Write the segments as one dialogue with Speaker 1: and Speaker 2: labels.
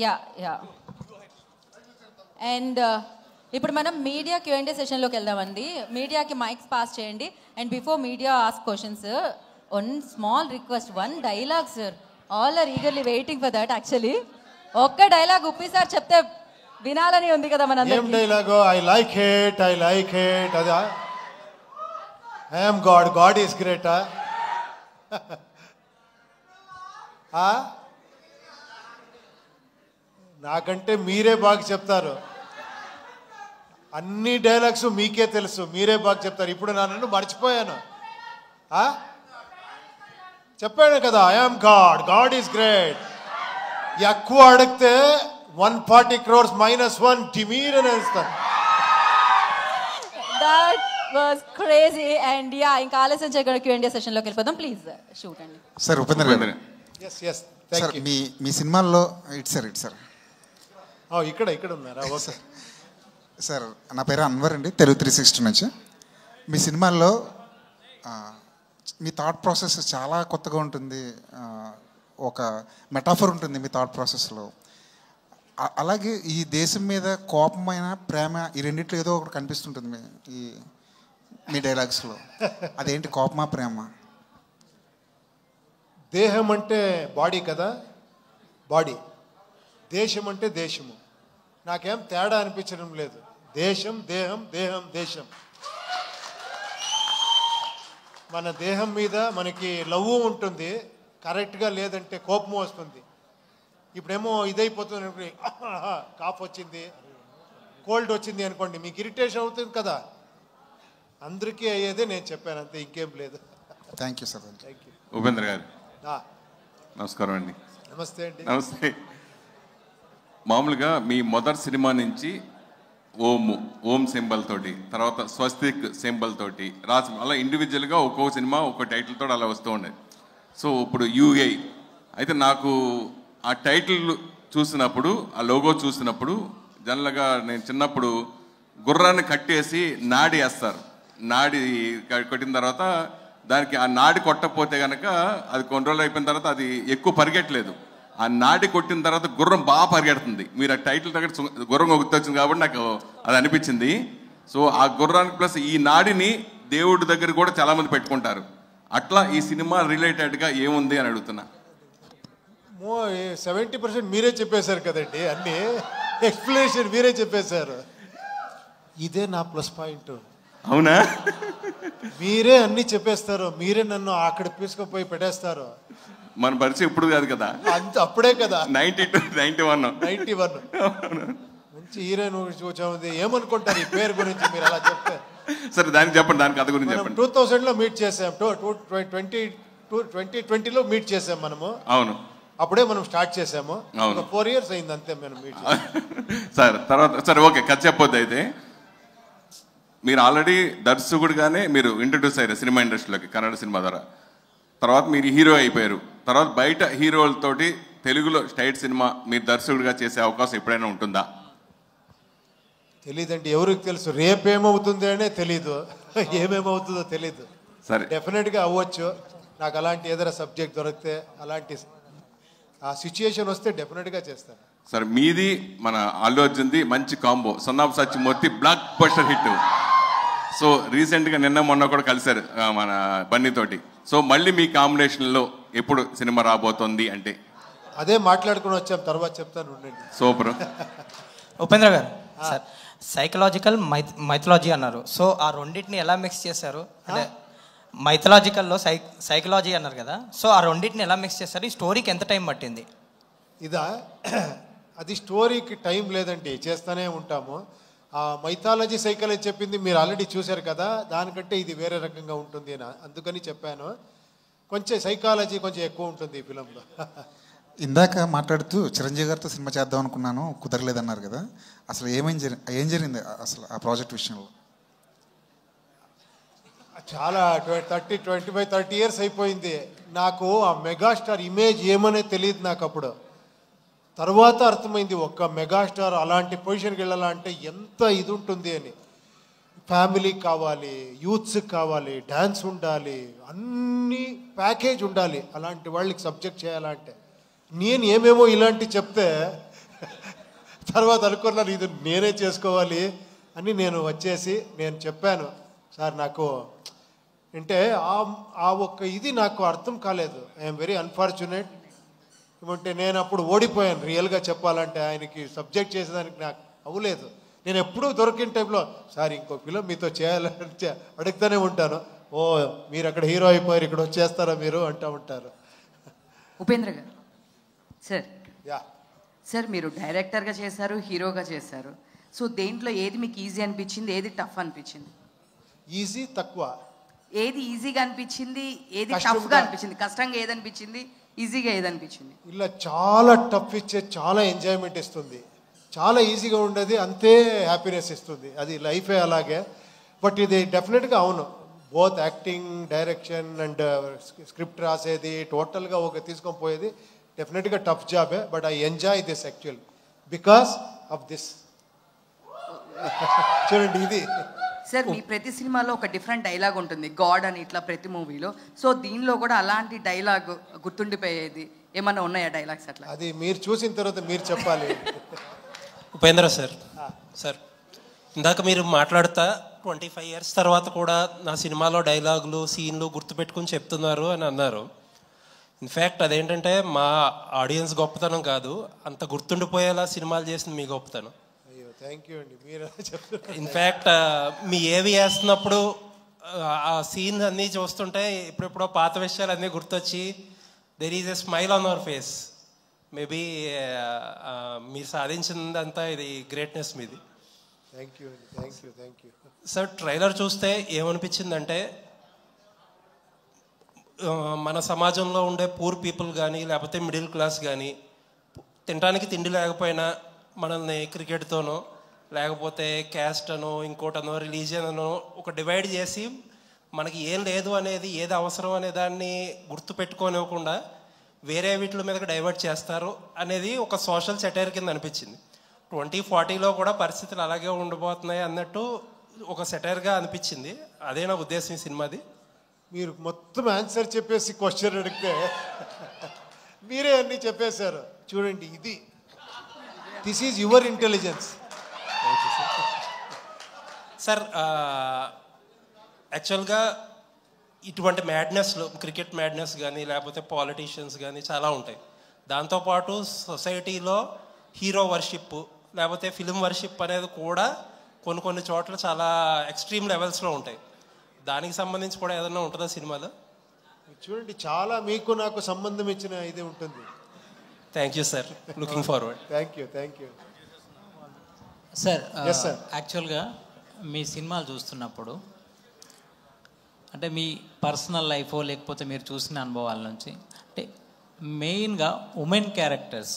Speaker 1: Yeah yeah. And ఇప్పుడు మనం media Q&A సెషన్లోకి వెళ్దామండి. మీడియాకి మైక్స్ పాస్ చేయండి. And before media ask questions, one small request, one dialogue sir. All are eagerly waiting for that. Actually ఒక్క dialogue Uppi sir చెప్తే వినాలని ఉంది కదా మనందరికీ.
Speaker 2: ఏం dialogue? I like it, I like it. అదా I am God, God is great. నాకంటే మీరే బాగా చెప్తారు. అన్ని డైలాగ్స్ మీకే తెలుసు, మీరే బాగా చెప్తారు. ఇప్పుడు నన్ను మర్చిపోయాను. చెప్పాను కదా, I am God, God is great. ఎక్కువ అడిగితే 140 crores -1 టిమీర్ అని వేస్తాను.
Speaker 1: That was crazy. And yeah, ఇంకా ఆలస్యం చేయకుండా Q&A సెషన్లోకి వెళ్ళిపోదాం. ప్లీజ్ షూట్ అండి.
Speaker 3: సార్ ఉపేంద్ర గారు,
Speaker 2: ఎస్ ఎస్, థ్యాంక్ యూ.
Speaker 3: మీ సినిమాల్లో ఇటు సార్
Speaker 2: ఇక్కడ ఉన్నారా? ఓకే
Speaker 3: సార్, నా పేరు అన్వర్ అండి, తెలుగు 360 నుంచి. మీ సినిమాల్లో మీ థాట్ ప్రాసెస్ చాలా కొత్తగా ఉంటుంది. ఒక మెటాఫర్ ఉంటుంది మీ థాట్ ప్రాసెస్లో. అలాగే ఈ దేశం మీద కోపమైన ప్రేమ, ఈ రెండిట్లో ఏదో ఒకటి కనిపిస్తుంటుంది మీ డైలాగ్స్లో. అదేంటి, కోపమా ప్రేమ?
Speaker 2: దేహం అంటే బాడీ కదా, బాడీ. దేశం అంటే దేశము. నాకేం తేడా అనిపించడం లేదు. దేశం దేహం, దేహం దేశం. మన దేహం మీద మనకి లవ్ ఉంటుంది, కరెక్ట్గా లేదంటే కోపం వస్తుంది. ఇప్పుడేమో ఇదైపోతుంది అనుకోండి, కాఫ్ వచ్చింది, కోల్డ్ వచ్చింది అనుకోండి, మీకు ఇరిటేషన్ అవుతుంది కదా. అందరికీ అయ్యేదే నేను చెప్పాను, అంతే, ఇంకేం లేదు.
Speaker 3: Thank you sir.
Speaker 2: Thank you.
Speaker 4: Upendra గారు నమస్కారం అండి.
Speaker 2: నమస్తే అండి.
Speaker 4: నమస్తే. మామూలుగా మీ మొదటి సినిమా నుంచి ఓం సింబల్ తోటి, తర్వాత స్వస్తిక్ సింబల్ తోటి రాసి అలా ఇండివిజువల్గా ఒక్కొక్క సినిమా ఒక్కో టైటిల్ తోటి అలా వస్తూ ఉండేది. సో ఇప్పుడు యూఐ అయితే నాకు ఆ టైటిల్ చూసినప్పుడు, ఆ లోగో చూసినప్పుడు, జనరల్గా నేను చిన్నప్పుడు గుర్రాన్ని కట్టేసి నాడి వేస్తారు. నాడి కొట్టిన తర్వాత దానికి ఆ నాడి కొట్టకపోతే కనుక అది కొన్ని రోజులు అయిపోయిన తర్వాత అది ఎక్కువ పరిగెట్టలేదు. ఆ నాడి కొట్టిన తర్వాత గుర్రం బాగా పరిగెడుతుంది. మీరు ఆ టైటిల్ దగ్గర గుర్రం గుర్తొచ్చింది కాబట్టి నాకు అది అనిపించింది. సో ఆ గుర్రానికి ప్లస్ ఈ నాడిని దేవుడి దగ్గర కూడా చాలామంది పెట్టుకుంటారు. అట్లా ఈ సినిమా రిలేటెడ్గా ఏముంది అని అడుగుతున్నా.
Speaker 2: 70% మీరే చెప్పేశారు కదండి, అన్నీ ఎక్స్ప్లెనేషన్ మీరే చెప్పేశారు. ఇదే నా ప్లస్ పాయింట్.
Speaker 4: అవునా?
Speaker 2: మీరే అన్ని చెప్పేస్తారు, మీరే నన్ను అక్కడ తీసుకుపోయి పెట్టేస్తారు.
Speaker 4: మన పరిచయం ఇప్పుడు కాదు కదా,
Speaker 2: అంత అప్పుడే కదా,
Speaker 4: 91
Speaker 2: మంచి హీరోయిన్ చూసాము. ఏమనుకుంటారు ఈ పేరు గురించి మీరు అలా చెప్తే?
Speaker 4: సరే దానికి చెప్పండి, దాని కథ గురించి చెప్పండి.
Speaker 2: 2000లో మీట్ చేసాం, 2020లో మీట్ చేసాం మనము.
Speaker 4: అవును,
Speaker 2: అప్పుడే మనం స్టార్ట్ చేసాము. 4 years అయింది అంతే మనం మీట్.
Speaker 4: సార్ తర్వాత సరే ఓకే, కథ చెప్పొద్దు. అయితే మీరు ఆల్రెడీ దర్శకుడిగానే మీరు ఇంట్రడ్యూస్ అయ్యారు సినిమా ఇండస్ట్రీలోకి కన్నడ సినిమా ద్వారా. తర్వాత మీరు హీరో అయిపోయారు. తర్వాత బయట హీరోలతోటి తెలుగులో స్టైట్ సినిమా మీరు దర్శకుడిగా చేసే అవకాశం ఎప్పుడైనా ఉంటుందా?
Speaker 2: తెలీదండి, ఎవరికి తెలుసు. రేపేమవుతుంది అనే తెలీదు, ఏమేమవుతుందో తెలీదు. సరే, డెఫినెట్గా అవ్వచ్చు. నాకు అలాంటి ఏదైనా సబ్జెక్ట్ దొరికితే, అలాంటి ఆ సిచ్యుయేషన్ వస్తే డెఫినెట్గా చేస్తాను.
Speaker 4: సరే, మీది మన అల్లు అర్జున్ది మంచి combo, son of Satyamurthy block buster hit. So రీసెంట్గా నిన్న మొన్న కూడా కలిశారు మన బన్నీతోటి. సో మళ్ళీ మీ కాంబినేషన్లో ఎప్పుడు సినిమా రాబోతోంది అంటే?
Speaker 2: అదే మాట్లాడుకుని వచ్చాం, తర్వాత చెప్తాను ఉండండి.
Speaker 4: సూపర్.
Speaker 5: ఉపేంద్ర గారు, సార్ సైకలాజికల్ మైథలాజీ అన్నారు. సో ఆ రెండింటిని ఎలా మిక్స్ చేశారు? అంటే మైథలాజికల్లో సైకలాజీ అన్నారు కదా, సో ఆ రెండింటిని ఎలా మిక్స్ చేశారు? ఈ స్టోరీకి ఎంత టైం పట్టింది?
Speaker 2: ఇదా, అది స్టోరీకి టైం లేదండి, చేస్తూనే ఉంటాము. ఆ మైథాలజీ సైకాలజీ చెప్పింది మీరు ఆల్రెడీ చూశారు కదా, దానికంటే ఇది వేరే రకంగా ఉంటుంది అని అందుకని చెప్పాను. కొంచెం సైకాలజీ కొంచెం ఎక్కువ ఉంటుంది ఈ ఫిలంలో.
Speaker 3: ఇందాక మాట్లాడుతూ చిరంజీవి గారితో సినిమా చేద్దాం అనుకున్నాను, కుదరలేదన్నారు కదా, అసలు ఏం జరిగింది అసలు ఆ ప్రాజెక్ట్ విషయంలో?
Speaker 2: చాలా 25-30 years అయిపోయింది. నాకు ఆ మెగాస్టార్ ఇమేజ్ ఏమనే తెలియదు నాకు అప్పుడు. తర్వాత అర్థమైంది, ఒక్క మెగాస్టార్ అలాంటి పొజిషన్కి వెళ్ళాలంటే ఎంత ఇది ఉంటుంది అని. ఫ్యామిలీకి కావాలి, యూత్స్కి కావాలి, డ్యాన్స్ ఉండాలి, అన్ని ప్యాకేజ్ ఉండాలి అలాంటి వాళ్ళకి సబ్జెక్ట్ చేయాలంటే. నేను ఏమేమో ఇలాంటి చెప్తే తర్వాత అనుకున్నాను ఇది నేనే చేసుకోవాలి అని నేను వచ్చేసి నేను చెప్పాను, సార్ నాకు అంటే ఆ ఒక్క ఇది నాకు అర్థం కాలేదు. I'm very unfortunate. ఏమంటే నేను అప్పుడు ఓడిపోయాను రియల్గా చెప్పాలంటే. ఆయనకి సబ్జెక్ట్ చేసేదానికి నాకు అవ్వలేదు. నేను ఎప్పుడూ దొరికిన టైంలో సార్ ఇంకో ఫిలిం మీతో చేయాలని అడుగుతూనే ఉంటాను. ఓ మీరు అక్కడ హీరో అయిపోయారు, ఇక్కడ వచ్చేస్తారా మీరు అంటూ ఉంటారు.
Speaker 6: ఉపేంద్ర గారు సార్,
Speaker 2: యా
Speaker 6: సార్ మీరు డైరెక్టర్గా చేశారు, హీరోగా చేశారు. సో దేంట్లో ఏది మీకు ఈజీ అనిపించింది, ఏది టఫ్ అనిపించింది?
Speaker 2: ఈజీ తక్కువ.
Speaker 6: ఏది ఈజీగా అనిపించింది, ఏది
Speaker 2: కష్టంగా.
Speaker 6: టఫ్గా అనిపించింది? కష్టంగా ఏది అనిపించింది, ఈజీగా ఏది అనిపించింది?
Speaker 2: ఇలా చాలా టఫ్ ఇచ్చే చాలా ఎంజాయ్మెంట్ ఇస్తుంది, చాలా ఈజీగా ఉండేది అంతే హ్యాపీనెస్ ఇస్తుంది. అది లైఫే అలాగే. బట్ ఇది డెఫినెట్గా అవును, both acting, direction and script రాసేది టోటల్గా ఒక తీసుకొని పోయేది డెఫినెట్గా టఫ్ జాబే. But I enjoy this actual because of this. చూడండి ఇది
Speaker 6: సార్ మీ ప్రతి సినిమాలో ఒక డిఫరెంట్ డైలాగ్ ఉంటుంది, గాడ్ అని ఇట్లా ప్రతి మూవీలో. సో దీనిలో కూడా అలాంటి డైలాగ్ గుర్తుండిపోయేది ఏమన్నా ఉన్నాయా డైలాగ్స్ అట్లా?
Speaker 2: అది మీరు చూసిన తర్వాత మీరు చెప్పాలి.
Speaker 7: ఉపేంద్ర సార్, సార్ ఇందాక మీరు మాట్లాడుతా 25 years తర్వాత కూడా నా సినిమాలో డైలాగులు సీన్లు గుర్తుపెట్టుకుని చెప్తున్నారు అని అన్నారు. ఇన్ఫ్యాక్ట్ అదేంటంటే మా ఆడియన్స్ గొప్పతనం కాదు, అంత గుర్తుండిపోయేలా సినిమాలు చేసింది మీ గొప్పతనం.
Speaker 2: అయ్యో థ్యాంక్ యూ అండి, మీరు చెప్తున్నారు.
Speaker 7: ఇన్ఫ్యాక్ట్ మీ ఏవి వేస్తున్నప్పుడు ఆ సీన్ అన్నీ చూస్తుంటే ఇప్పుడెప్పుడో పాత విషయాలు అన్నీ గుర్తొచ్చి there is a smile on hour face. Maybe మీరు సాధించిందంతా ఇది గ్రేట్నెస్ మీది.
Speaker 2: థ్యాంక్ యూ అండి, thank you, thank you.
Speaker 7: Sir trailer చూస్తే ఏమనిపించిందంటే మన సమాజంలో ఉండే పూర్ పీపుల్ కానీ లేకపోతే మిడిల్ క్లాస్ కానీ తినడానికి తిండి లేకపోయినా మనల్ని క్రికెట్తోనో లేకపోతే క్యాస్ట్ అనో ఇంకోటనో రిలీజియన్ అనో ఒక డివైడ్ చేసి మనకి ఏం లేదు అనేది, ఏది అవసరం అనే దాన్ని గుర్తుపెట్టుకోనివ్వకుండా వేరే వీటి మీదకి డైవర్ట్ చేస్తారు అనేది ఒక సోషల్ సెటైర్ కింద అనిపించింది. 2040లో కూడా పరిస్థితులు అలాగే ఉండబోతున్నాయి అన్నట్టు ఒక సెటైర్గా అనిపించింది. అదే నా ఉద్దేశం ఈ సినిమాది.
Speaker 2: మీరు మొత్తం ఆన్సర్ చెప్పేసి క్వశ్చన్ అడిగితే మీరే అన్నీ చెప్పేశారు. చూడండి ఇది this is your intelligence.
Speaker 7: Sir యాక్చువల్గా ఇటువంటి మ్యాడ్నెస్లో క్రికెట్ మ్యాడ్నెస్ కానీ లేకపోతే పాలిటీషియన్స్ కానీ చాలా ఉంటాయి. దాంతోపాటు సొసైటీలో హీరో వర్షిప్ లేకపోతే ఫిలిం వర్షిప్ అనేది కూడా కొన్ని చోట్ల చాలా ఎక్స్ట్రీమ్ లెవెల్స్లో ఉంటాయి. దానికి సంబంధించి కూడా ఏదైనా ఉంటుందా సినిమాలో?
Speaker 2: చూడండి చాలా మీకు నాకు సంబంధం ఇచ్చిన ఇది ఉంటుంది.
Speaker 7: Thank you sir, looking forward.
Speaker 2: Thank you, thank you
Speaker 8: sir.
Speaker 2: Yes, sir.
Speaker 8: యాక్చువల్గా మీ సినిమాలు చూస్తున్నప్పుడు అంటే మీ పర్సనల్ లైఫ్ లేకపోతే మీరు చూసిన అనుభవాల నుంచి అంటే మెయిన్గా ఉమెన్ క్యారెక్టర్స్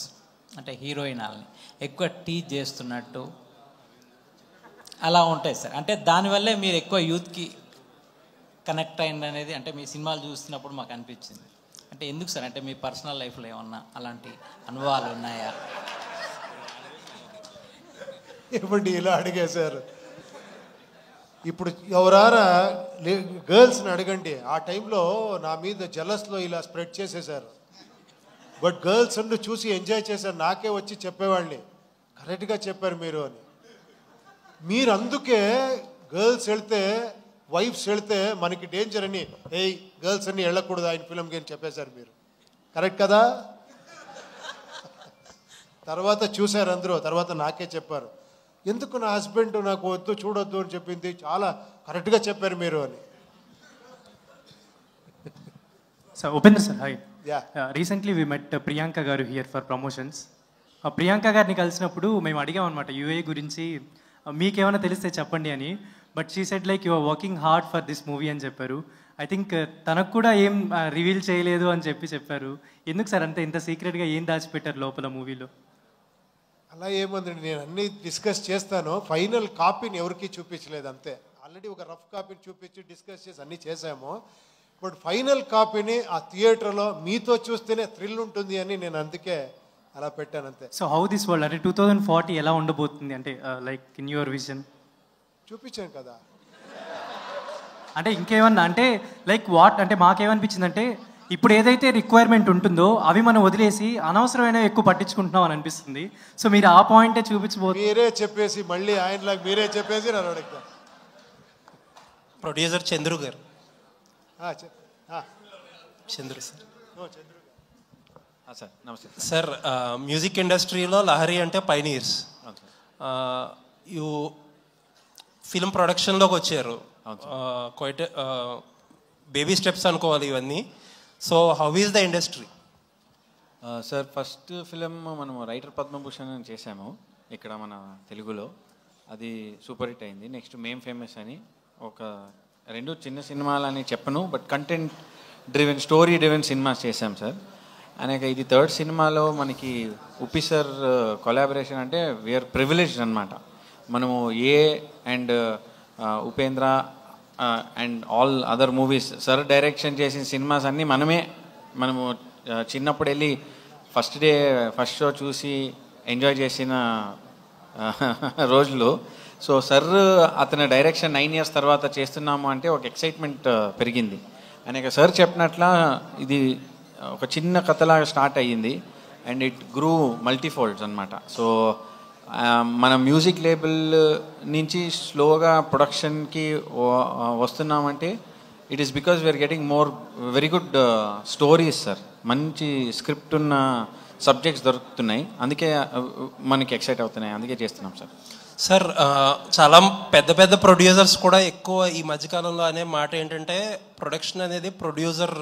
Speaker 8: అంటే హీరోయిన్ వాళ్ళని ఎక్కువ టీచ్ చేస్తున్నట్టు అలా ఉంటాయి సార్. అంటే దానివల్లే మీరు ఎక్కువ యూత్కి కనెక్ట్ అయింది అనేది అంటే మీ సినిమాలు చూస్తున్నప్పుడు మాకు అనిపించింది. అంటే ఎందుకు సార్, అంటే మీ పర్సనల్ లైఫ్లో ఏమన్నా అలాంటి అనుభవాలు ఉన్నాయా?
Speaker 2: ఏమండి ఇలా అడిగేశారు. ఇప్పుడు ఎవరారా గర్ల్స్ని అడగండి, ఆ టైంలో నా మీద జలస్లో ఇలా స్ప్రెడ్ చేసేసారు. బట్ గర్ల్స్ అంటూ చూసి ఎంజాయ్ చేశారు. నాకే వచ్చి చెప్పేవాళ్ళని కరెక్ట్గా చెప్పారు మీరు అని. మీరు అందుకే గర్ల్స్ వెళ్తే వైఫ్స్ వెళ్తే మనకి డేంజర్ అని గర్ల్స్ అన్ని వెళ్ళకూడదు ఆయన ఫిల్మ్కి అని చెప్పేశారు మీరు. కరెక్ట్ కదా? తర్వాత చూశారు అందరూ, తర్వాత నాకే చెప్పారు ఎందుకు నా హస్బెండ్ నాకు వద్దు చూడొద్దు అని చెప్పింది, చాలా కరెక్ట్గా చెప్పారు మీరు అని.
Speaker 9: Sir Upendra sir, hi.
Speaker 2: Yeah.
Speaker 9: Recently we met Priyanka garu here for promotions. Priyanka గారిని కలిసినప్పుడు మేము అడిగాం అనమాట యూఏ గురించి, మీకేమైనా తెలిస్తే చెప్పండి అని. But she said like you are working hard for this movie అని చెప్పారు. ఐ థింక్ తనకు కూడా ఏం రివీల్ చేయలేదు అని చెప్పారు. ఎందుకు సార్ అంత ఇంత సీక్రెట్గా ఏం దాచిపెట్టారు లోపల మూవీలో?
Speaker 2: అలా ఏముందండి, నేను అన్నీ డిస్కస్ చేస్తాను. ఫైనల్ కాపీని ఎవరికి చూపించలేదు అంతే. ఆల్రెడీ ఒక రఫ్ కాపీని చూపించి డిస్కస్ చేసి అన్నీ చేసాము. బట్ ఫైనల్ కాపీని ఆ థియేటర్లో మీతో చూస్తేనే థ్రిల్ ఉంటుంది అని నేను అందుకే అలా పెట్టాను అంతే.
Speaker 9: సో హౌ దిస్ వరల్డ్ అంటే 2040 ఎలా ఉండబోతుంది అంటే లైక్ ఇన్ యువర్ విజన్?
Speaker 2: చూపించాను కదా.
Speaker 9: అంటే ఇంకేమన్నా అంటే లైక్ వాట్ అంటే మాకేమనిపించింది అంటే ఇప్పుడు ఏదైతే రిక్వైర్మెంట్ ఉంటుందో అవి మనం వదిలేసి అనవసరమైన ఎక్కువ పట్టించుకుంటున్నాం అని అనిపిస్తుంది. సో మీరు ఆ పాయింటే చూపించబోతున్నారు.
Speaker 2: మీరే చెప్పేసి మళ్ళీ ఆయనలాగా మీరే చెప్పేసి నన్ను అడుగుతా.
Speaker 7: ప్రొడ్యూసర్ చంద్రు గారు.
Speaker 2: చంద్రు
Speaker 10: సార్ నమస్తే
Speaker 7: సార్. మ్యూజిక్ ఇండస్ట్రీలో లహరి అంటే పైనీర్స్. యూ ఫిల్మ్ ప్రొడక్షన్లోకి వచ్చారు, క్వైట్ బేబీ స్టెప్స్ అనుకోవాలి ఇవన్నీ. So how is the industry?
Speaker 10: Sir first film మనము రైటర్ పద్మభూషణ్ చేసాము ఇక్కడ మన తెలుగులో, అది సూపర్ హిట్ అయింది. నెక్స్ట్ మేం ఫేమస్ అని ఒక 2 చిన్న సినిమాలని చెప్పను, but content driven story driven cinemas చేశాం సార్. అనేక ఇది 3rd సినిమాలో మనకి ఉప్పి సార్ కొలాబరేషన్ అంటే వీఆర్ ప్రివిలేజ్డ్ అనమాట. మనము and Upendra and all other movies sir direction చేసిన సినిమాస్ అన్నీ మనము చిన్నప్పుడు వెళ్ళి ఫస్ట్ షో చూసి ఎంజాయ్ చేసిన రోజులు. సో సార్ అతని డైరెక్షన్ 9 years తర్వాత చేస్తున్నాము అంటే ఒక ఎక్సైట్మెంట్ పెరిగింది. అనేక సార్ చెప్పినట్ల ఇది ఒక చిన్న కథలాగా స్టార్ట్ అయ్యింది అండ్ ఇట్ గ్రూ మల్టీఫోల్డ్స్ అనమాట. సో మన మ్యూజిక్ లేబుల్ నుంచి స్లోగా ప్రొడక్షన్కి వస్తున్నామంటే it is because we are getting very good stories sir. మంచి స్క్రిప్ట్ ఉన్న సబ్జెక్ట్స్ దొరుకుతున్నాయి, అందుకే మనకి ఎక్సైట్ అవుతున్నాయి, అందుకే చేస్తున్నాం సార్.
Speaker 7: సార్ చాలా పెద్ద పెద్ద ప్రొడ్యూసర్స్ కూడా ఎక్కువ ఈ మధ్యకాలంలో అనే మాట ఏంటంటే ప్రొడక్షన్ అనేది ప్రొడ్యూసర్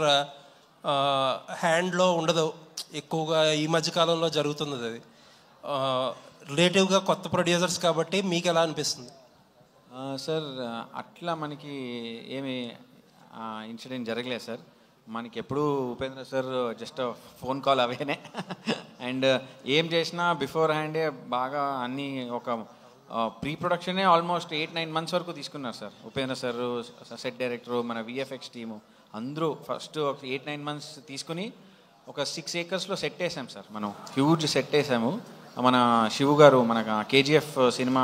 Speaker 7: హ్యాండ్లో ఉండదు, ఎక్కువగా ఈ మధ్యకాలంలో జరుగుతుంది అది. రిలేటివ్గా కొత్త ప్రొడ్యూసర్స్ కాబట్టి మీకు ఎలా అనిపిస్తుంది?
Speaker 10: సార్ అట్లా మనకి ఏమి ఇన్సిడెంట్ జరగలేదు సార్. మనకి ఎప్పుడు Upendra sir just phone call అవేనే అండ్ ఏం చేసినా బిఫోర్ హ్యాండే బాగా అన్నీ ఒక ప్రీ ప్రొడక్షనే ఆల్మోస్ట్ 8-9 months వరకు తీసుకున్నారు sir. Upendra sir, set director, మన విఎఫ్ఎక్స్ టీము అందరూ ఫస్ట్ ఒక 8-9 months తీసుకుని ఒక 6 acres సెట్ వేసాం సార్. మనం హ్యూజ్ సెట్ వేసాము. మన శివు గారు మన కేజీఎఫ్ సినిమా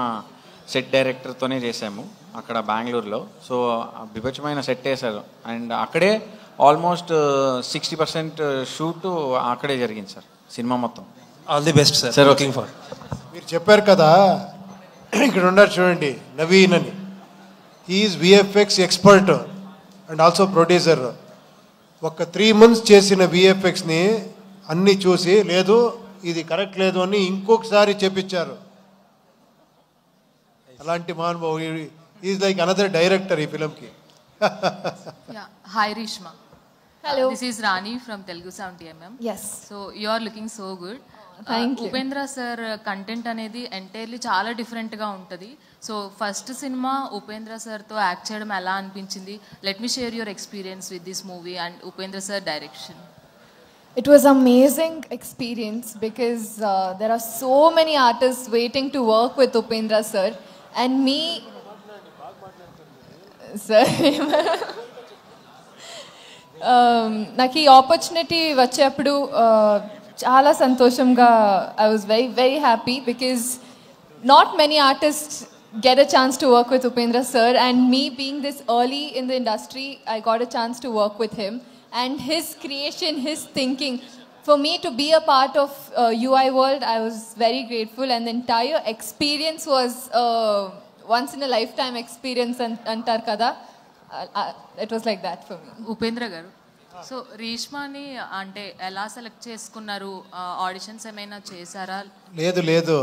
Speaker 10: సెట్ డైరెక్టర్తోనే చేసాము అక్కడ బెంగళూరులో. సో విభజమైన సెట్ వేశారు అండ్ అక్కడే ఆల్మోస్ట్ 60% షూట్ అక్కడే జరిగింది సార్ సినిమా మొత్తం.
Speaker 7: All the best sir. Looking for.
Speaker 2: మీరు చెప్పారు కదా, ఇక్కడ ఉన్నారు చూడండి నవీన్ అని, he's VFX expert and also producer. ఒక 3 months చేసిన విఎఫ్ఎక్స్ని అన్నీ చూసి లేదు ఇది కరెక్ట్ లేదు అని ఇంకొకసారి చెప్పించారు. అలాంటి మహానుభావు, ఈజ్ లైక్ అనదర్ డైరెక్టర్ ఈ ఫిలింకి.
Speaker 11: Hi Rishma.
Speaker 12: Hello.
Speaker 11: This is Rani from Telugu 70mm.
Speaker 12: Yes.
Speaker 11: So you are looking so good.
Speaker 12: Thank you.
Speaker 11: Upendra sir content అనేది ఎంటైర్లీ చాలా డిఫరెంట్గా ఉంటుంది. సో ఫస్ట్ సినిమా ఉపేంద్ర సార్తో యాక్ట్ చేయడం ఎలా అనిపించింది? Let me share your experience with this movie and Upendra sir direction.
Speaker 12: It was amazing experience because there are so many artists waiting to work with Upendra sir and me sir. నాకు ఈ opportunity వచ్చేప్పుడు చాలా సంతోషంగా I was very very happy because not many artists get a chance to work with Upendra sir, and me being this early in the industry I got a chance to work with him and his creation, his thinking. For me to be a part of UI World, I was very grateful and the entire experience was once in a lifetime experience antar kada. It was like that for me.
Speaker 11: Upendra గారు, so రీష్మాని అంటే ఎలా select చేసుకున్నారు? Auditions ఏమైనా చేశారా?
Speaker 2: లేదు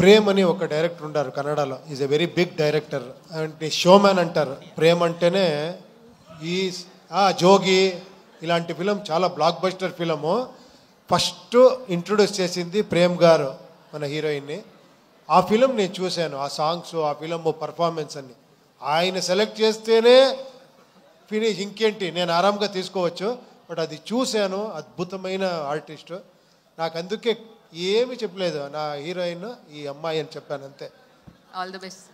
Speaker 2: ప్రేమ్ అని ఒక director ఉంటారు కన్నడలో, is a very big director అంటే షోమ్యాన్ అంటారు. ప్రేమ్ అంటేనే ఈ జోగి ఇలాంటి ఫిలం చాలా blockbuster film. First introduce చేసింది ప్రేమ్ గారు మన హీరోయిన్ని. ఆ ఫిలం నేను చూశాను, ఆ సాంగ్స్, ఆ ఫిలం పర్ఫార్మెన్స్ అన్ని ఆయన సెలెక్ట్ చేస్తేనే ఫినిష్. ఇంకేంటి నేను ఆరాంగా తీసుకోవచ్చు, బట్ అది చూశాను. అద్భుతమైన ఆర్టిస్ట్. నాకు అందుకే ఏమి చెప్పలేదు, నా హీరోయిన్ ఈ అమ్మాయి అని చెప్పాను అంతే.
Speaker 11: All the best.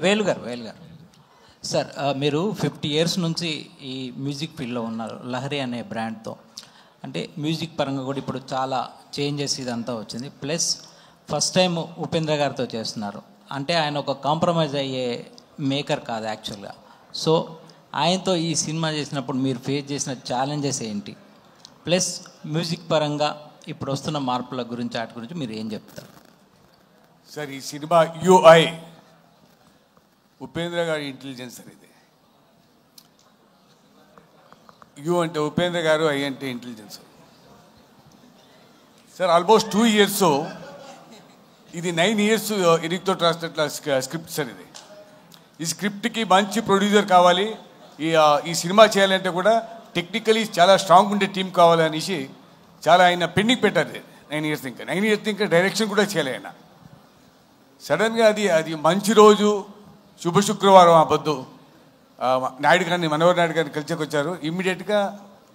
Speaker 8: వేలుగారు సార్, మీరు 50 years నుంచి ఈ మ్యూజిక్ ఫీల్డ్లో ఉన్నారు లహరి అనే బ్రాండ్తో. అంటే మ్యూజిక్ పరంగా కూడా ఇప్పుడు చాలా చేంజెస్ ఇదంతా వచ్చింది. ప్లస్ ఫస్ట్ టైం ఉపేంద్ర గారితో చేస్తున్నారు అంటే ఆయన ఒక కాంప్రమైజ్ అయ్యే మేకర్ కాదు యాక్చువల్గా. సో ఆయనతో ఈ సినిమా చేసినప్పుడు మీరు ఫేస్ చేసిన ఛాలెంజెస్ ఏంటి, ప్లస్ మ్యూజిక్ పరంగా ఇప్పుడు వస్తున్న మార్పుల గురించి వాటి గురించి మీరు ఏం చెప్తారు?
Speaker 13: సార్ ఈ సినిమా యుఐ ఉపేంద్ర గారి ఇంటెలిజెన్స్ సార్. ఇది యు అంటే ఉపేంద్ర గారు, ఐ అంటే ఇంటెలిజెన్స్ సార్. ఆల్మోస్ట్ 2 years, ఇది 9 years ఎరిక్తో రాసినట్ల స్క్రిప్ట్ సార్. ఇది ఈ స్క్రిప్ట్కి మంచి ప్రొడ్యూసర్ కావాలి, ఈ సినిమా చేయాలంటే కూడా టెక్నికలీ చాలా స్ట్రాంగ్ ఉండే టీం కావాలనేసి చాలా ఆయన పెండింగ్ పెట్టారు 9 years. ఇంకా 9 years ఇంకా డైరెక్షన్ కూడా చేయలే ఆయన. సడన్గా అది మంచి రోజు శుభ శుక్రవారం ఆ పొద్దు నాయుడు గారిని, మనోహర్ నాయుడు గారిని కలిసి వచ్చారు. ఇమ్మీడియట్గా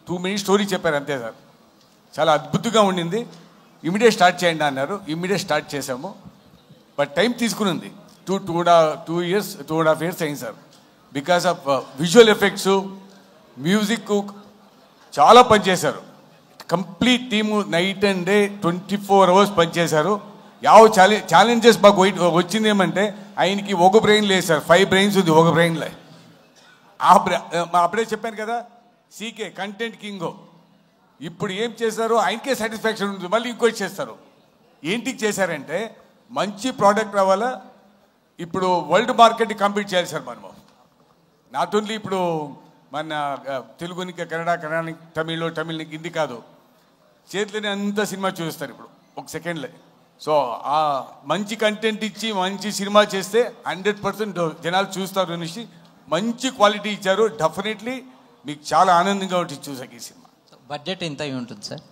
Speaker 13: 2 minutes స్టోరీ చెప్పారు అంతే సార్. చాలా అద్భుతంగా ఉండింది. ఇమ్మీడియట్ స్టార్ట్ చేయండి అన్నారు. ఇమ్మీడియట్ స్టార్ట్ చేసాము. బట్ టైం తీసుకునింది. 2.5 years అయింది సార్. Because of visual effects, music చాలా పనిచేశారు. Complete team night and day 24 hours పనిచేశారు. ఛాలెంజెస్ మాకు వచ్చింది ఏమంటే, ఆయనకి ఒక బ్రెయిన్ లేదు సార్, 5 brains ఉంది ఒక బ్రెయిన్లో. అప్పుడే చెప్పాను కదా, సీకే కంటెంట్ కింగో. ఇప్పుడు ఏం చేశారు, ఆయనకే సాటిస్ఫాక్షన్ ఉంటుంది, మళ్ళీ ఇంకోటి చేస్తారు. ఏంటికి చేశారంటే, మంచి ప్రోడక్ట్ రావాలా, ఇప్పుడు వరల్డ్ మార్కెట్ని కంపీట్ చేయాలి సార్ మనము. నాట్ ఓన్లీ ఇప్పుడు మన తెలుగునికి కన్నడ తమిళ్ హిందీ కాదు, చేతిలోనే అంత సినిమా చూస్తారు ఇప్పుడు ఒక సెకండ్లో. సో ఆ మంచి కంటెంట్ ఇచ్చి మంచి సినిమా చేస్తే 100% జనాలు చూస్తారు అనేసి మంచి క్వాలిటీ ఇచ్చారు. డెఫినెట్లీ మీకు చాలా ఆనందంగా ఉంటుంది చూసాక ఈ సినిమా.
Speaker 8: బడ్జెట్ ఎంత అయి ఉంటుంది సార్?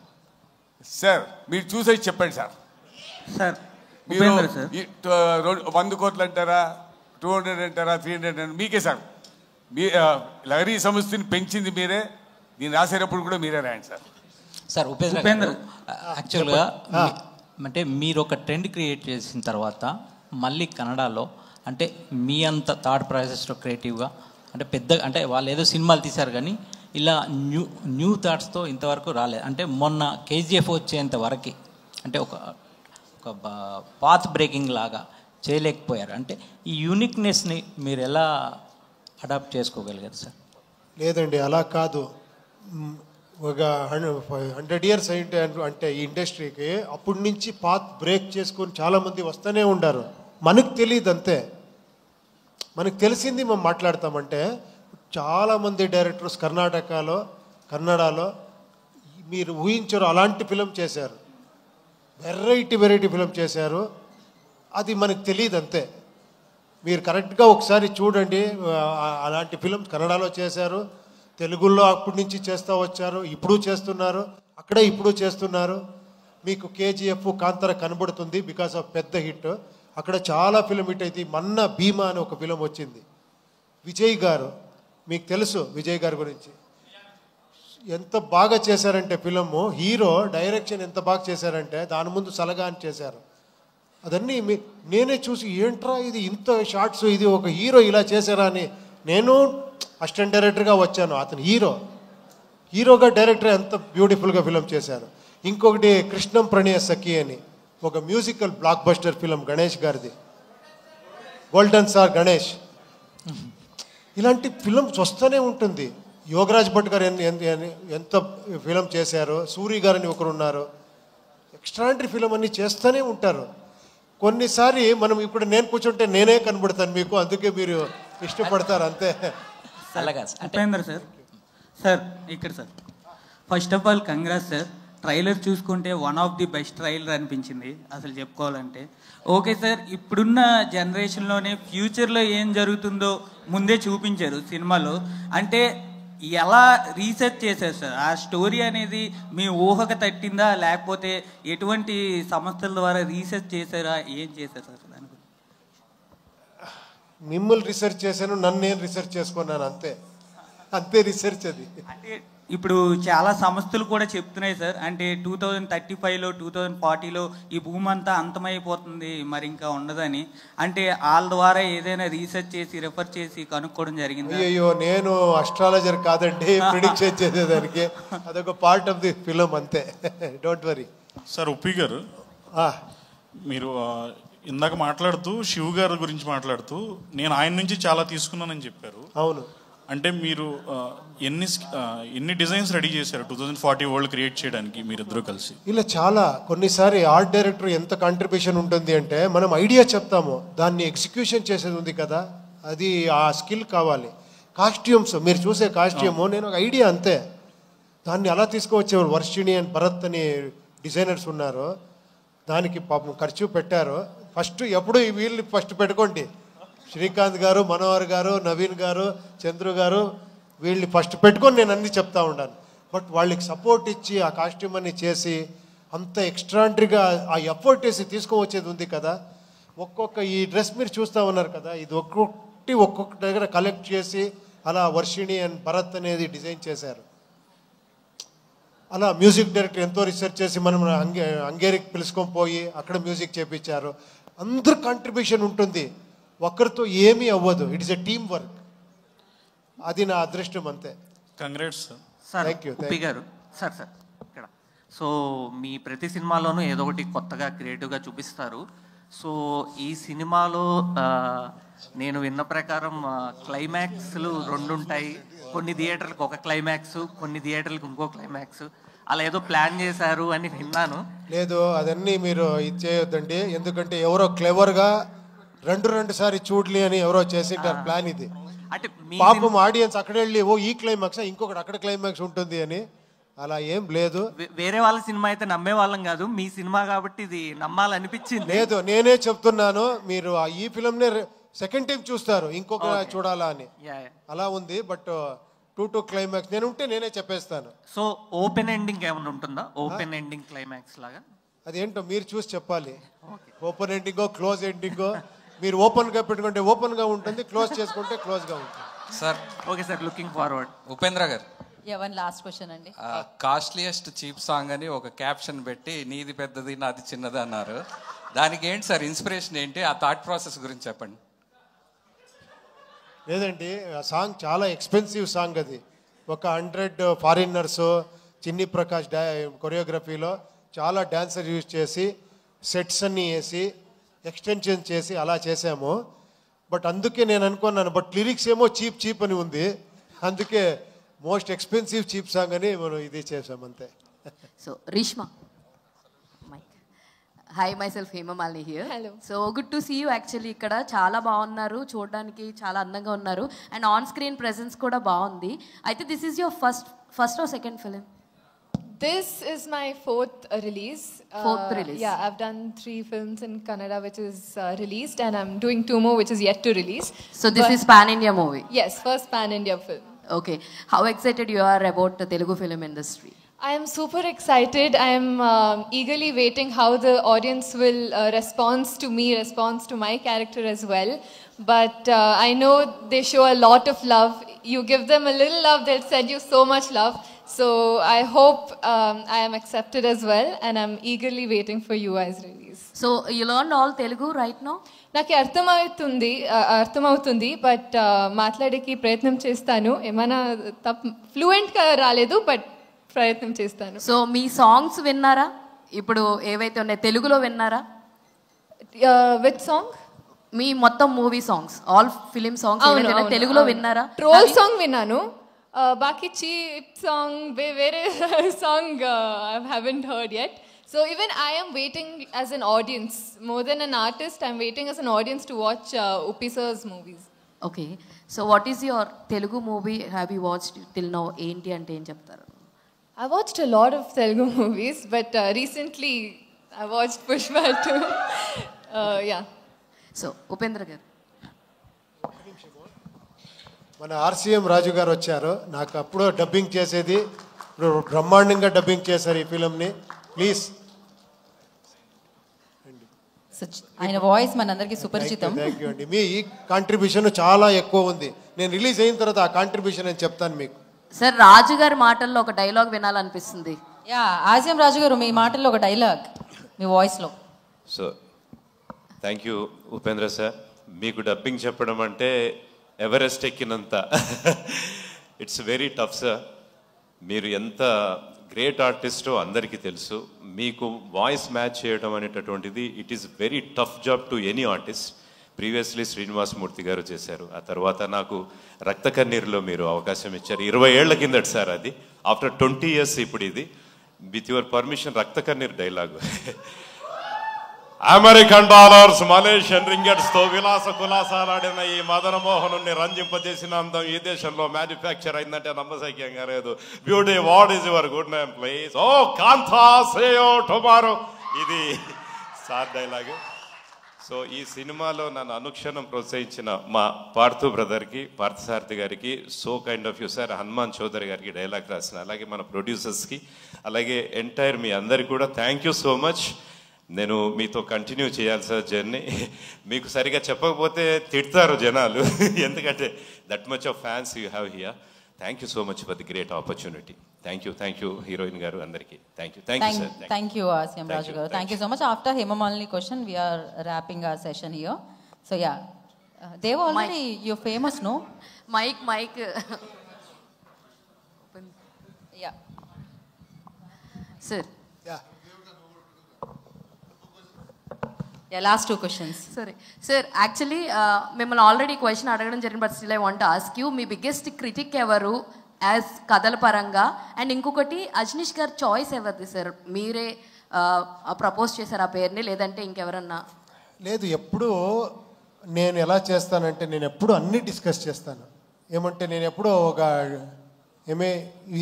Speaker 13: సార్ మీరు చూసేసి చెప్పండి సార్.
Speaker 14: సార్
Speaker 13: మీరు 100 కోట్లు అంటారా, 200 అంటారా, 300 అంటారా, మీకే సార్. మీ లహరీ సంస్థని పెంచింది మీరే, దీన్ని రాసేటప్పుడు కూడా మీరే రాయండి సార్.
Speaker 8: సార్ ఉపేంద్ర యాక్చువల్గా అంటే మీరు ఒక ట్రెండ్ క్రియేట్ చేసిన తర్వాత మళ్ళీ కన్నడలో అంటే మీ అంత థాట్ ప్రాసెస్లో క్రియేటివ్గా అంటే అంటే వాళ్ళు ఏదో సినిమాలు తీశారు కానీ ఇలా న్యూ థాట్స్తో ఇంతవరకు రాలేదు. అంటే మొన్న కేజీఎఫ్ వచ్చేంత వరకు అంటే ఒక పాత్ బ్రేకింగ్ లాగా చేయలేకపోయారు. అంటే ఈ యూనిక్నెస్ని మీరు ఎలా అడాప్ట్ చేసుకోగలిగారు సార్?
Speaker 2: లేదండి, అలా కాదు. ఒక 100 years అయింటే అంటే ఈ ఇండస్ట్రీకి అప్పటి నుంచి పాత్ బ్రేక్ చేసుకొని చాలామంది వస్తూనే ఉండారు. మనకు తెలియదు అంతే. మనకు తెలిసింది మేము మాట్లాడతామంటే చాలామంది డైరెక్టర్స్ కన్నడలో మీరు ఊహించరు అలాంటి ఫిలం చేశారు. వెరైటీ ఫిలం చేశారు. అది మనకు తెలియదు అంతే. మీరు కరెక్ట్గా ఒకసారి చూడండి. అలాంటి ఫిల్మ్స్ కన్నడలో చేశారు, తెలుగులో అప్పటి నుంచి చేస్తూ వచ్చారు, ఇప్పుడు చేస్తున్నారు, అక్కడే ఇప్పుడు చేస్తున్నారు. మీకు కేజీఎఫ్, కాంతార కనబడుతుంది బికాస్ ఆఫ్ పెద్ద హిట్. అక్కడ చాలా ఫిలిం హిట్ అయితే మొన్న భీమా అని ఒక ఫిలిం వచ్చింది. విజయ్ గారు, మీకు తెలుసు విజయ్ గారి గురించి, ఎంత బాగా చేశారంటే ఫిలము. హీరో డైరెక్షన్ ఎంత బాగా చేశారంటే దాని ముందు సలగా అని చేశారు. అదన్నీ నేనే చూసి ఏంట్రా ఇది ఇంత షార్ట్స్, ఇది ఒక హీరో ఇలా చేశారా అని నేను అసిస్టెంట్ డైరెక్టర్గా వచ్చాను. అతను హీరోగా డైరెక్టర్ ఎంత బ్యూటిఫుల్గా ఫిలం చేశారు. ఇంకొకటి కృష్ణం ప్రణయ సఖి అని ఒక musical block buster film Ganesh గారిది, గోల్డెన్ స్టార్ గణేష్. ఇలాంటి ఫిల్మ్స్ వస్తూనే ఉంటుంది. యోగరాజ్ భట్ గారు ఎంత ఫిలం చేశారు, సూరి గారని ఒకరు ఉన్నారు. ఎక్స్ట్రాండరీ ఫిలం అన్ని చేస్తూనే ఉంటారు. కొన్నిసారి మనం ఇప్పుడు నేను కూర్చుంటే నేనే కనబడతాను మీకు, అందుకే మీరు ఇష్టపడతారు అంతే.
Speaker 14: ఉపేంద్ర సార్ ఇక్కడ sir first of all congrats sir. Trailer చూసుకుంటే one of the best trailer అనిపించింది అసలు చెప్పుకోవాలంటే. ఓకే సార్, ఇప్పుడున్న జనరేషన్లోనే ఫ్యూచర్లో ఏం జరుగుతుందో ముందే చూపించారు సినిమాలో. అంటే ఎలా రీసెర్చ్ చేశారు సార్? ఆ స్టోరీ అనేది మీ ఊహకు తట్టిందా, లేకపోతే ఎటువంటి సంస్థల ద్వారా రీసెర్చ్ చేశారా, ఏం చేశారు సార్ దాని గురించి?
Speaker 2: మిమ్మల్ని రీసెర్చ్ చేశాను, నన్ను నేను రీసెర్చ్ చేసుకున్నాను అంతే రీసెర్చ్ అది.
Speaker 14: అంటే ఇప్పుడు చాలా సంస్థలు కూడా చెప్తున్నాయి సార్, అంటే 2035లో 2040లో ఈ భూమి అంతా అంతమైపోతుంది, మరి ఇంకా ఉండదని. అంటే వాళ్ళ ద్వారా ఏదైనా రీసెర్చ్ చేసి రెఫర్ చేసి కనుక్కోవడం జరిగింది?
Speaker 2: అయ్యో, నేను అస్ట్రాలజర్ కాదండి ప్రిడిక్షన్ చేసేదానికి. అదొక పార్ట్ ఆఫ్ ది ఫిలం అంతే, డోంట్ వరీ.
Speaker 15: సార్ ఉప్పి గారు, మీరు ఇందాక మాట్లాడుతూ శివ్ గారి గురించి మాట్లాడుతూ నేను ఆయన నుంచి చాలా తీసుకున్నానని చెప్పారు.
Speaker 2: అవును.
Speaker 15: అంటే మీరు ఎన్ని డిజైన్స్ రెడీ చేశారు 2040 వరల్డ్ క్రియేట్ చేయడానికి మీరిద్దరూ కలిసి?
Speaker 2: ఇలా చాలా కొన్నిసారి ఆర్ట్ డైరెక్టర్ ఎంత కాంట్రిబ్యూషన్ ఉంటుంది అంటే మనం ఐడియా చెప్తాము, దాన్ని ఎగ్జిక్యూషన్ చేసేది ఉంది కదా, అది ఆ స్కిల్ కావాలి. కాస్ట్యూమ్స్ మీరు చూసే కాస్ట్యూము నేను ఒక ఐడియా అంతే, దాన్ని అలా తీసుకువచ్చేవారు. వర్షిణి అండ్ భరత్ అని డిజైనర్స్ ఉన్నారు, దానికి పాపం ఖర్చు పెట్టారు. ఫస్ట్ ఎప్పుడు ఈ వీళ్ళు ఫస్ట్ పెట్టుకోండి, శ్రీకాంత్ గారు, మనోహర్ గారు, నవీన్ గారు, చంద్రు గారు, వీళ్ళని ఫస్ట్ పెట్టుకొని నేను అన్నీ చెప్తా ఉన్నాను. బట్ వాళ్ళకి సపోర్ట్ ఇచ్చి ఆ కాస్ట్యూమ్ అన్ని చేసి అంత ఎక్స్ట్రాండరీగా ఆ ఎఫర్ట్ వేసి తీసుకువచ్చేది ఉంది కదా. ఒక్కొక్క ఈ డ్రెస్ మీరు చూస్తూ ఉన్నారు కదా, ఇది ఒక్కొక్క దగ్గర కలెక్ట్ చేసి అలా వర్షిణి అండ్ భరత్ అనేది డిజైన్ చేశారు. అలా మ్యూజిక్ డైరెక్టర్ ఎంతో రీసెర్చ్ చేసి మనం హంగేరికి పిలుచుకొని పోయి అక్కడ మ్యూజిక్ చేయించారు. అందరు కాంట్రిబ్యూషన్ ఉంటుంది, ఒక్కరితో ఏమీ అవ్వదు. It is a team work, అది నా అదృష్టం అంతే.
Speaker 15: Congrats
Speaker 16: sir.
Speaker 2: థ్యాంక్ యూ
Speaker 16: గారు సార్ ఇక్కడ సో మీ ప్రతి సినిమాలోనూ ఏదో ఒకటి కొత్తగా క్రియేటివ్గా చూపిస్తారు. సో ఈ సినిమాలో నేను విన్న ప్రకారం క్లైమాక్స్లు 2 ఉంటాయి. కొన్ని థియేటర్లకు ఒక క్లైమాక్స్, కొన్ని థియేటర్లకు ఇంకో క్లైమాక్స్, అలా ఏదో ప్లాన్ చేశారు అని విన్నాను.
Speaker 2: లేదు, అదన్నీ మీరు ఇది చేయొద్దండి, ఎందుకంటే ఎవరో క్లెవర్గా రెండు సారి చూడలి అని ఎవరో చేసింటారు ప్లాన్. ఇది
Speaker 16: అంటే
Speaker 2: పాపం ఆడియన్స్ అక్కడ వెళ్ళి ఓ ఈ క్లైమాక్స్ ఇంకొకటి అక్కడ క్లైమాక్స్ ఉంటుంది అని, అలా ఏం లేదు.
Speaker 16: వేరే వాళ్ళ సినిమా అయితే నమ్మే వాళ్ళం కాదు, మీ సినిమా కాబట్టి ఇది నమ్మాలనిపించింది.
Speaker 2: లేదు, నేనే చెప్తున్నాను, మీరు ఈ ఫిల్మ్నే సెకండ్ టైం చూస్తారు ఇంకొక చూడాలా అని, అలా ఉంది. బట్ 2 క్లైమాక్స్ నేను ఉంటే నేనే చెప్పేస్తాను.
Speaker 16: సో ఓపెన్ ఎండింగ్ ఏమైనా ఉంటుందా? ఓపెన్ ఎండింగ్ క్లైమాక్స్ లాగా
Speaker 2: అదేంటో మీరు చూసి చెప్పాలి. ఓపెన్ ఎండింగో క్లోజ్ ఎండింగో, మీరు ఓపెన్గా పెట్టుకుంటే ఓపెన్గా ఉంటుంది, క్లోజ్ చేసుకుంటే క్లోజ్గా ఉంటుంది.
Speaker 17: Sir
Speaker 16: okay sir, looking forward.
Speaker 17: Upendra గారు,
Speaker 1: వన్ లాస్ట్ క్వశ్చన్ అండి.
Speaker 17: కాస్ట్లీయెస్ట్ చీప్ సాంగ్ అని ఒక క్యాప్షన్ పెట్టి నీది పెద్దది నాది చిన్నది అన్నారు, దానికి ఏంటి సార్ ఇన్స్పిరేషన్ ఏంటి? ఆ థాట్ ప్రాసెస్ గురించి చెప్పండి.
Speaker 2: లేదండి, ఆ సాంగ్ చాలా ఎక్స్పెన్సివ్ సాంగ్. అది ఒక 100 ఫారినర్స్ చిన్ని ప్రకాష్ కొరియోగ్రఫీలో చాలా డాన్సర్ యూజ్ చేసి సెట్స్ అన్నీ వేసి ఎక్స్టెన్షన్ చేసి అలా చేసాము. బట్ అందుకే నేను అనుకున్నాను, బట్ లిరిక్స్ ఏమో చీప్ అని ఉంది, అందుకే మోస్ట్ ఎక్స్పెన్సివ్ చీప్ సాంగ్ అని మనం ఇది చేసాం అంతే.
Speaker 18: So Reshma, hi myself Hemamalini here. Hello. So good to see you. Actually ఇక్కడ చాలా బాగున్నారు, చూడడానికి చాలా అందంగా ఉన్నారు, అండ్ ఆన్ స్క్రీన్ ప్రెజెన్స్ కూడా బాగుంది. అయితే this is your first or second film?
Speaker 12: This is my fourth release.
Speaker 18: Fourth release.
Speaker 12: Yeah, I've done 3 films in Kannada which is released, and I'm doing 2 more which is yet to release.
Speaker 18: So this is pan-India movie?
Speaker 12: Yes, first pan-India film.
Speaker 18: Okay. How excited you are about the Telugu film industry?
Speaker 12: I am super excited. I am eagerly waiting how the audience will respond to my character as well. But I know they show a lot of love. You give them a little love, they'll send you so much love. So I hope I am accepted as well, and I'm eagerly waiting for you guys' release.
Speaker 18: So you learned all Telugu right now?
Speaker 12: నాకు అర్థమవుతుంది, but మాట్లాడేకి ప్రయత్నం చేస్తాను. ఏమైనా ఫ్లూయెంట్గా రాలేదు, but ప్రయత్నం చేస్తాను.
Speaker 18: So మీ songs విన్నారా? ఇప్పుడు ఏవైతే ఉన్నాయి తెలుగులో విన్నారా?
Speaker 12: With song?
Speaker 18: మీ మొత్తం movie songs, all film songs తెలుగులో విన్నారా?
Speaker 12: ట్రోల్ సాంగ్ విన్నాను, బాకీ చీప్ సాంగ్ వేరే song I haven't heard yet. So even I am waiting as an audience, more than an artist, I'm waiting as an audience to watch Uppi sir's movies.
Speaker 18: Okay. So what is your Telugu movie have you watched till now? Enti ante em cheptaru?
Speaker 12: I watched a lot of Telugu movies, but recently I watched Pushpa 2. Yeah.
Speaker 18: So Upendra garu,
Speaker 2: మన RCM Raju గారు వచ్చారు, నాకు అప్పుడు dubbing చేసేది, ఇప్పుడు బ్రహ్మాండంగా dubbing చేశారు ఈ ఫిలింని. ప్లీజ్.
Speaker 1: ఆయన వాయిస్ మనందరికీ సుపరిచితం.
Speaker 2: థ్యాంక్ యూ అండి, మీ ఈ కాంట్రిబ్యూషన్ చాలా ఎక్కువ ఉంది. నేను రిలీజ్ అయిన తర్వాత ఆ కాంట్రిబ్యూషన్ అని చెప్తాను మీకు.
Speaker 18: సార్ రాజు గారి మాటల్లో ఒక డైలాగ్ వినాలనిపిస్తుంది.
Speaker 1: యా, ఆర్సీఎం రాజు గారు మీ మాటల్లో ఒక డైలాగ్ మీ వాయిస్లో.
Speaker 19: So thank you Upendra sir. మీకు డబ్బింగ్ చెప్పడం అంటే ఎవరెస్ట్ ఎక్కినంత. It's very tough sir. మీరు ఎంత గ్రేట్ ఆర్టిస్టో అందరికీ తెలుసు. మీకు వాయిస్ మ్యాచ్ చేయడం అనేటటువంటిది it is very tough job to any artist. Previously Srinivas Murthy garu చేశారు. ఆ తర్వాత నాకు రక్త కన్నీరులో మీరు అవకాశం ఇచ్చారు. 20 ఏళ్ల కిందట సార్ అది. ఆఫ్టర్ 20 years ఇప్పుడు ఇది. విత్ యువర్ పర్మిషన్ రక్త కన్నీరు డైలాగు. అమెరికన్ డాలర్స్, మలేషియన్ రింగెట్స్ తో విలాస కులాసాలాడిన ఈ మదన మోహనుని రంజింపజేసిన అందం ఈ దేశంలో మ్యానుఫ్యాక్చర్ అయిందంటే నమ్మశక్యంగా లేదు. Beauty, what is your good name please? ఓ కాంతా సేయో టుమారో, ఇది సార్ డైలాగ్. సో ఈ సినిమాలో నన్ను అనుక్షణం ప్రోత్సహించిన మా పార్థు బ్రదర్కి, పార్థసారథి గారికి, so kind of you sir, Hanuman Chowdary గారికి డైలాగ్ రాసిన, అలాగే మన ప్రొడ్యూసర్స్కి, అలాగే ఎంటైర్ మీ అందరికి కూడా థ్యాంక్ యూ సో మచ్. నేను మీతో కంటిన్యూ చేయాలి సార్ జర్నీ. మీకు సరిగా చెప్పకపోతే తిడతారు జనాలు, ఎందుకంటే that much of fans you have here. Thank you so much for the great opportunity. Thank you heroine గారు అందరికీ thank you sir.
Speaker 1: Thank you, CM Raju garu. Thank you so much. After Hemamalini question, we are wrapping our session here. So yeah, Dev already you're famous, no?
Speaker 18: Mike.
Speaker 1: Yeah.
Speaker 18: Sir.
Speaker 1: Yeah, last 2 questions.
Speaker 18: Sorry. Sir, actually, మిమ్మల్ని already question అడగడం జరిగింది, but still I want to ask you, me biggest critic ఎవరు as కథల పరంగా? And ఇంకొకటి, అజనీష్ గారు choice ఎవరిది sir? మీరే ప్రపోజ్ చేశారు ఆ పేరుని, లేదంటే ఇంకెవరన్నా?
Speaker 2: లేదు, ఎప్పుడు నేను ఎలా చేస్తానంటే నేను ఎప్పుడు అన్నీ డిస్కస్ చేస్తాను. ఏమంటే నేను ఎప్పుడో ఒక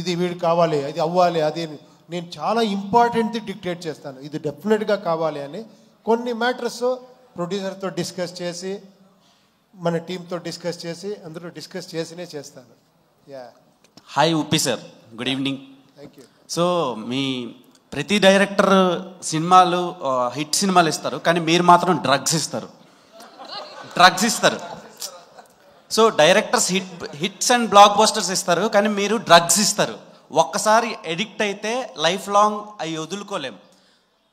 Speaker 2: ఇది వీడు కావాలి, అది అవ్వాలి, అది నేను చాలా ఇంపార్టెంట్ది డిక్టేట్ చేస్తాను, ఇది డెఫినెట్గా కావాలి అని. కొన్ని మ్యాటర్స్ ప్రొడ్యూసర్తో డిస్కస్ చేసి, మన టీంతో డిస్కస్ చేసి, అందరూ డిస్కస్ చేసినే చేస్తాను. Yeah.
Speaker 20: Hi Uppi sir, good evening.
Speaker 2: Thank you.
Speaker 20: So మీ ప్రతి డైరెక్టర్ సినిమాలు హిట్ సినిమాలు ఇస్తారు, కానీ మీరు మాత్రం డ్రగ్స్ ఇస్తారు. So directors hits and black busters ఇస్తారు, కానీ మీరు డ్రగ్స్ ఇస్తారు. ఒక్కసారి ఎడిక్ట్ అయితే లైఫ్ లాంగ్ అవి వదులుకోలేం.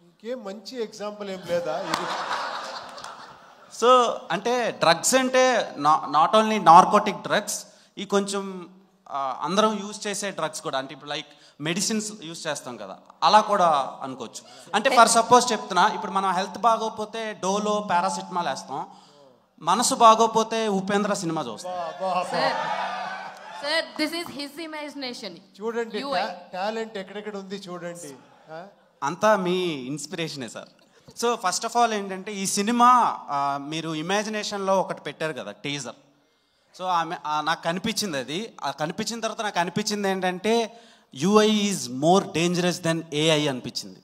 Speaker 2: ఇంకేం మంచి ఎగ్జాంపుల్ ఏం లేదా ఇది?
Speaker 20: సో అంటే డ్రగ్స్ అంటే నాట్ ఓన్లీ నార్కోటిక్ డ్రగ్స్, ఈ కొంచెం అందరం యూజ్ చేసే డ్రగ్స్ కూడా, అంటే ఇప్పుడు లైక్ మెడిసిన్స్ యూజ్ చేస్తాం కదా, అలా కూడా అనుకోవచ్చు. అంటే ఫర్ సపోజ్ చెప్తున్నా, ఇప్పుడు మనం హెల్త్ బాగోపోతే డోలో పారాసిటమాల్ వేస్తాం, మనసు బాగోపోతే ఉపేంద్ర సినిమా చూస్తాం.
Speaker 18: Sir, this is his imagination.
Speaker 2: చూడండి టాలెంట్ ఎక్కడెక్కడ ఉంది చూడండి.
Speaker 20: అంతా మీ ఇన్స్పిరేషనే sir. So first of all ఏంటంటే, ఈ సినిమా మీరు ఇమాజినేషన్లో ఒకటి పెట్టారు కదా టీజర్. సో నాకు కనిపించింది అది. కనిపించిన తర్వాత నాకు అనిపించింది ఏంటంటే, UI is more dangerous than AI అనిపించింది.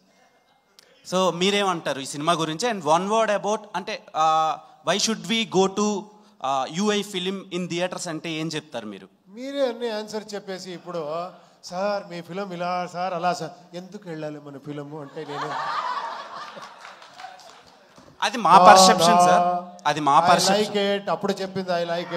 Speaker 20: సో మీరేమంటారు ఈ సినిమా గురించి? అండ్ వన్ వర్డ్ అబౌట్, అంటే why should we go to UI film in theatres అంటే ఏం చెప్తారు మీరు?
Speaker 2: మీరే అన్ని ఆన్సర్ చెప్పేసి ఇప్పుడు సార్ మీ ఫిలం ఇలా సార్ అలా సార్ ఎందుకు వెళ్ళాలి మన ఫిలము అంటే, నేను
Speaker 20: అది మా పర్సెప్షన్ సార్, అది మా పర్సెప్షన్.
Speaker 2: అప్పుడు చెప్పింది ఐ లైక్ ఇట్.